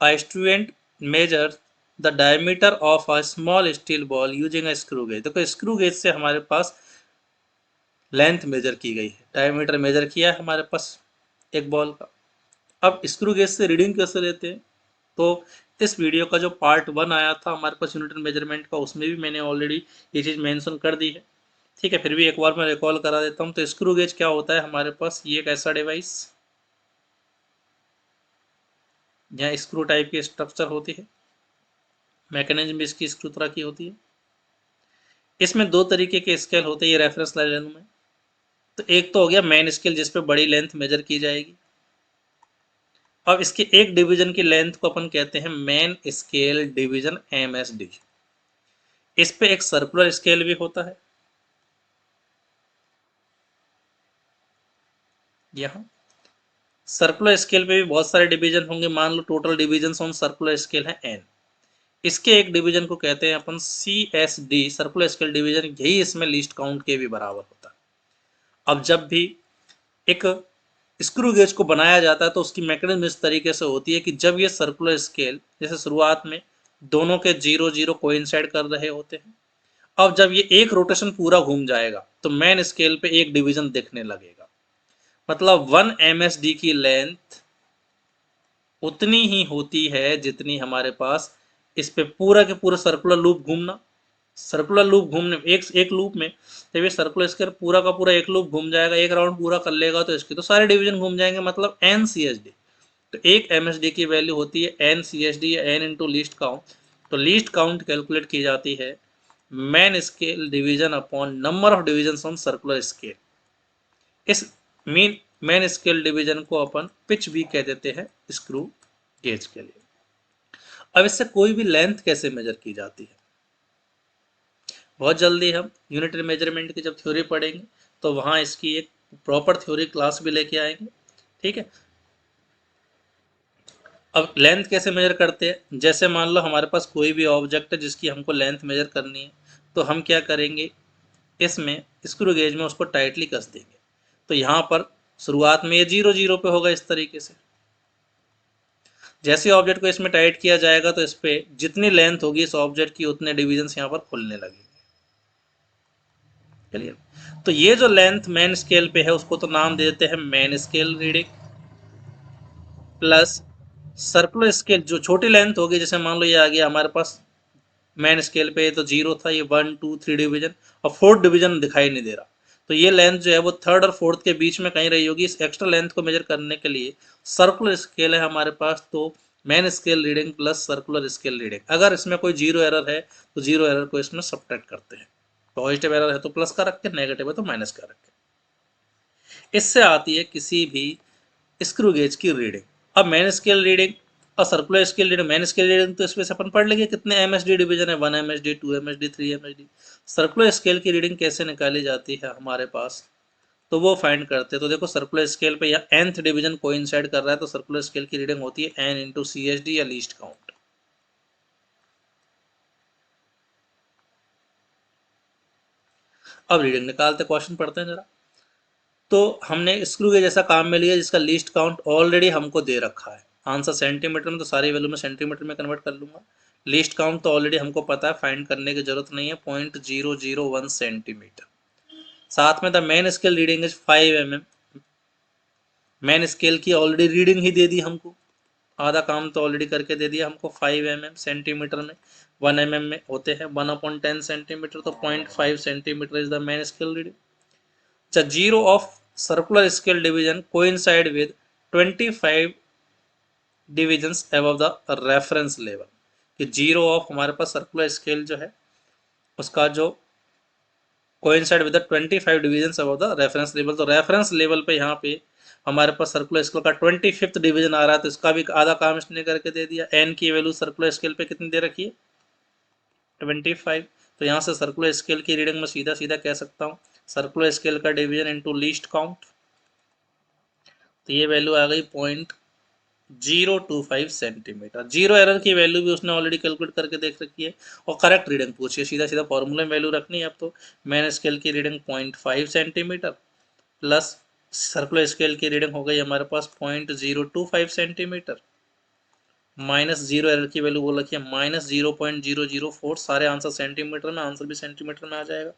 A student measures the diameter of a small steel ball using a screw gauge। देखो screw gauge से हमारे पास length major की गई है, डायमीटर मेजर किया है हमारे पास एक बॉल का। अब स्क्रू गेज से रीडिंग कैसे लेते हैं, तो इस वीडियो का जो पार्ट 1 आया था हमारे पास यूनिट मेजरमेंट का, उसमें भी मैंने ऑलरेडी ये चीज़ मेंशन कर दी है। ठीक है, फिर भी एक बार मैं रिकॉल करा देता हूँ। तो स्क्रू गेज क्या होता है हमारे पास, ये एक ऐसा डिवाइस, यहाँ स्क्रू टाइप की स्ट्रक्चर होती है, मैकेनिज्म भी इसकी स्क्रू तरह की होती है। इसमें दो तरीके के स्केल होते हैं ये रेफरेंस लाइन में। तो एक तो हो गया मेन स्केल जिस पे बड़ी लेंथ मेजर की जाएगी। अब इसके एक डिवीजन की लेंथ को अपन कहते हैं मेन स्केल डिवीजन MSD। इस पे एक सर्कुलर स्केल भी होता है, यहाँ सर्कुलर स्केल पे भी बहुत सारे डिवीजन होंगे। मान लो total division on circular scale है n। इसके एक डिवीजन को कहते हैं अपन CSD, सर्कुलर स्केल डिवीजन। यही इसमें लीस्ट काउंट के भी बराबर होता है। अब जब भी एक स्क्रू गेज को बनाया जाता है तो उसकी मैकेनिज्म इस तरीके से होती है कि जब ये सर्कुलर स्केल, जैसे शुरुआत में दोनों के 0 0 कोइंसाइड कर रहे होते हैं, अब जब ये एक रोटेशन पूरा घूम जाएगा तो मेन स्केल पे एक डिवीजन दिखने लगेगा। मतलब 1 MSD की लेंथ उतनी ही होती है जितनी हमारे पास इस पे पूरा के पूरा सर्कुलर लूप घूमना। सर्कुलर लूप घूमने एक एक लूप में जब ये सर्कुलर स्केल पूरा का पूरा एक लूप घूम जाएगा, एक राउंड पूरा कर लेगा, तो इसके तो सारे डिवीजन घूम जाएंगे, मतलब NCSD। तो एक MSD की वैल्यू होती है NCSD या n इंटू लीस्ट काउंट। तो लीस्ट काउंट कैलकुलेट की जाती है main scale division upon number of division on circular scale. इस मीन मैन स्केल डिवीजन को अपन पिच भी कह देते हैं स्क्रू गेज के लिए। अब इससे कोई भी लेंथ कैसे मेजर की जाती है, बहुत जल्दी हम यूनिटरी मेजरमेंट की जब थ्योरी पढ़ेंगे तो वहां इसकी एक प्रॉपर थ्योरी क्लास भी लेके आएंगे। ठीक है, अब लेंथ कैसे मेजर करते हैं, जैसे मान लो हमारे पास कोई भी ऑब्जेक्ट है जिसकी हमको लेंथ मेजर करनी है, तो हम क्या करेंगे, इसमें स्क्रू गेज में उसको टाइटली कस देंगे। तो यहाँ पर शुरुआत में ये 0 0 पे होगा इस तरीके से। जैसे ऑब्जेक्ट को इसमें टाइट किया जाएगा तो इस पे जितनी लेंथ होगी इस ऑब्जेक्ट की उतने डिवीजन यहाँ पर खुलने लगेंगे। क्लियर। तो ये जो लेंथ मेन स्केल पे है उसको तो नाम दे देते हैं main scale reading, plus circular scale जो छोटी लेंथ होगी, जैसे मान लो ये आ गया हमारे पास मेन स्केल पे, तो 0 था, ये 1 2 3 डिवीजन और फोर्थ डिवीजन दिखाई नहीं दे रहा। तो ये लेंथ जो है वो थर्ड और फोर्थ के बीच में कहीं रही होगी। इस एक्स्ट्रा लेंथ को मेजर करने के लिए सर्कुलर स्केल है हमारे पास, तो main scale reading plus circular scale reading. अगर इसमें कोई जीरो एरर है तो जीरो एरर को इसमें सब्ट्रैक्ट करते हैं। पॉजिटिव एरर है तो प्लस का रख के, नेगेटिव है तो माइनस का रख के। इससे आती है किसी भी स्क्रू गेज की रीडिंग। अब मेन स्केल रीडिंग और circular scale reading, main scale reading तो इसमें से अपन पढ़ लेंगे कितने MSD डिवीजन है, 1 MSD 2 MSD 3 MSD। Circular scale की रीडिंग कैसे निकाली जाती है हमारे पास, तो वो फाइंड करते हैं। तो देखो सर्कुलर स्केल पे या nth डिवीजन कोइंसाइड कर रहा है तो सर्कुलर स्केल की रीडिंग होती है n इंटू CSD या लीस्ट काउंट। अब रीडिंग निकालते, क्वेश्चन पढ़ते हैं जरा। तो हमने स्क्रू के जैसा काम में लिया जिसका लीस्ट काउंट ऑलरेडी हमको दे रखा है। आंसर सेंटीमीटर में, तो सारी वैल्यू में सेंटीमीटर में कन्वर्ट कर लूंगा। लीस्ट काउंट तो ऑलरेडी हमको पता है, फाइंड करने की जरूरत नहीं है, 0.001 सेंटीमीटर। साथ में the main scale reading is 5 mm। Main scale की ऑलरेडी रीडिंग ही दे दी हमको, आधा काम तो ऑलरेडी करके दे दिया हमको। 5 mm सेंटीमीटर में, 1 mm में होते हैं 1/10 सेंटीमीटर, तो 0.5 centimetre is the main scale reading. The zero of circular scale division coincide with 25 divisions above the reference level। कि जीरो ऑफ हमारे पास सर्कुलर स्केल जो है उसका जो coincide with 25 division above the reference level. तो reference level पे यहाँ पे हमारे पास सर्कुलर स्केल का 25th डिवीजन आ रहा है, तो इसका भी आधा काम इसने करके दे दिया। एन की वैल्यू सर्कुलर स्केल पे कितनी दे रखी है, 25। तो यहाँ से सर्कुलर स्केल की रीडिंग में सीधा सीधा कह सकता हूँ सर्कुलर स्केल का डिवीजन इंटू लीस्ट काउंट। तो ये वैल्यू आ गई 0.025 सेंटीमीटर। जीरो एरर की वैल्यू भी उसने ऑलरेडी कैलकुलेट करके देख रखी है। और करेक्ट रीडिंग पूछिए, सीधा सीधा फॉर्मूले में वैल्यू रखनी है। अब तो मैन स्केल की reading 0.5 centimetre plus circular scale की रीडिंग हो गई हमारे पास 0.025 सेंटीमीटर -0 एरर की वैल्यू बोल रखी है -0.004, सारे आंसर सेंटीमीटर में, आंसर भी सेंटीमीटर में आ जाएगा।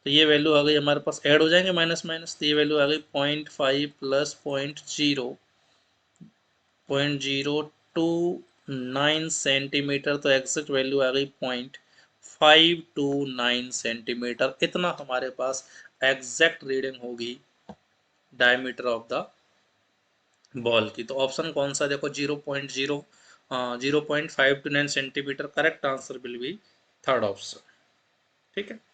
तो ये वैल्यू आ गई हमारे पास, ऐड हो जाएंगे माइनस माइनस, तो ये वैल्यू आ गई 0.5 प्लस 0.029 सेंटीमीटर, तो एग्जैक्ट वैल्यू आ गई 0.529 सेंटीमीटर। इतना हमारे पास एग्जैक्ट रीडिंग होगी डायमीटर ऑफ द बॉल की। तो ऑप्शन कौन सा देखो, 0.529 centimetre, correct answer will be third option. ठीक है।